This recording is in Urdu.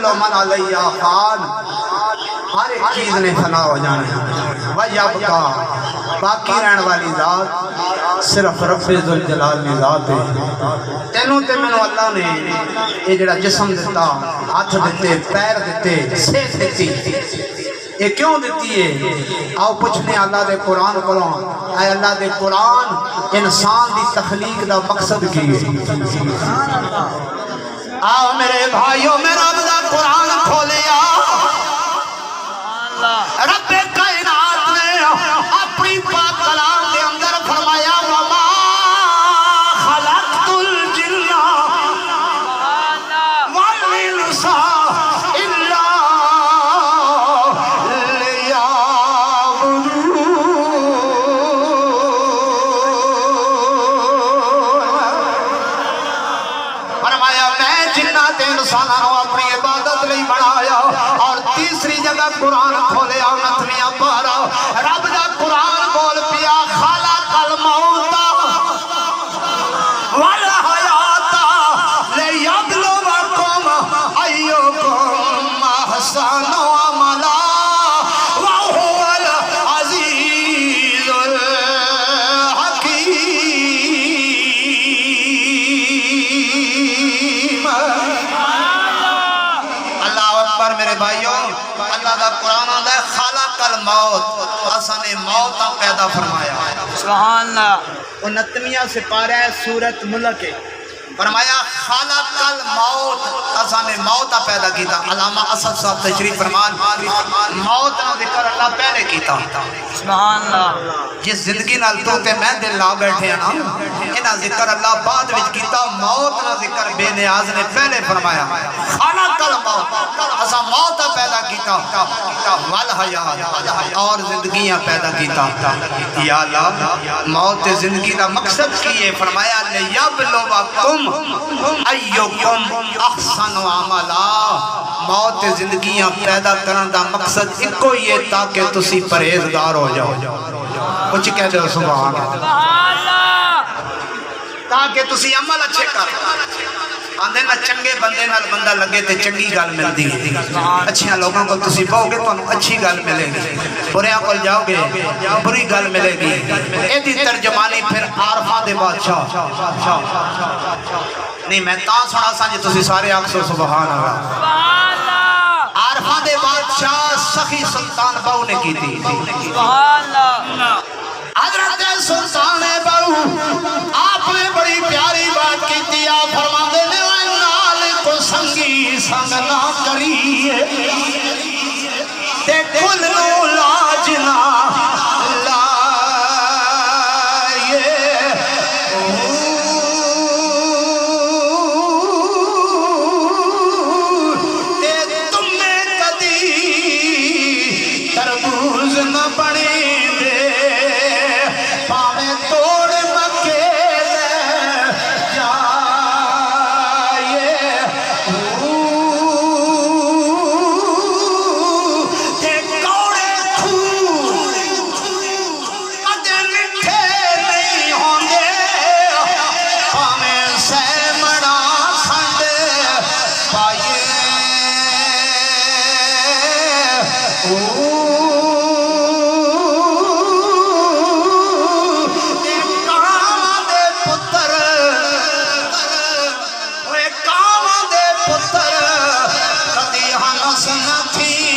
من علیہ خان ہر ایک چیز نے فنا ہو جانا ہے وَيَبْقَى باقی رہن والی ذات صرف رب ذوالجلال نے ذات ہے تینوں تے منو اللہ نے یہ جڑا جسم دیتا ہاتھ دیتے پیر دیتے صحت دیتی یہ کیوں دیتی ہے آؤ پوچھنے اللہ دے قرآن کو اے اللہ دے قرآن انسان دی تخلیق دا مقصد کی ہے آؤ میرے بھائیوں میں رب دا قرآن کھولیا رب کائنات نے اپنی پاک کلام کے اندر فرمایا وَمَا خَلَقْتُ الْجِنَّ وَالْإِنسَ إِلَّا لِيَعْبُدُونِ فرمایا میں جنات انسانوں اپنی عبادت لئی بنایا اور تیسری جگہ قرآن کھولے اور نتمیاں پارا رب دا قرآن بول پیا خالق الموت والحیات لیبلوکم ایکم احسن عملا وہو العزیز الحکیم اللہ اکبر میرے بھائیوں اللہ دا قرآن آدھا ہے خالق الموت اسا نے موت پیدا فرمایا سبحان اللہ 29 سپارہ ہے سورت ملک فرمایا خالق الموت اسا نے موت پیدا کیتا علامہ اسد صاحب تشریف فرمان موت نہ ذکر اللہ پہلے کیتا سبحان اللہ جس زندگی نال تو تے میں دل لا بیٹھے ہیں نا انہاں ذکر اللہ بعد وچ کیتا موت نہ ذکر بے نیاز نے پہلے فرمایا خالق الموت اسا موت پیدا کیتا والحیات اور زندگیاں پیدا کیتا یا اللہ موت زندگی دا مقصد کی ہے فرمایا لیبلوکم ایکم احسن عملا موت زندگیاں پیدا کرن دا مقصد ایکو ہی ہے تاکہ تسی پرہیزگار ہو جاؤ کچھ کہہ دو سبحان اللہ تاکہ تسی عمل اچھے کر آندھے نہ چنگے بندے نال بندہ لگے تے چنگی گل ملدی ہے اچھے لوگوں کو تسی پاؤ گے تو اچھی گل ملے گی بریاں کو جاؤ گے بری گل ملے گی ایدی ترجمانی پھر عارفاں دے بادشاہ نہیں میں تاں سنا سا جی تسی سارے آکسو سبحان اللہ عارفاں دے بادشاہ سخی سلطان باؤ نے کی تھی سبحان اللہ حضرت سلطان باؤ آپ نے بڑی پیاری بات کی تھی آپ فرما دینے کو سنگی سنگ نہ کریے تے کل نو لاجنا لائے تے تم نے کدی تربوز نہ بڑی دے پاویں توڑ مکے کدی ہنس نہ تھی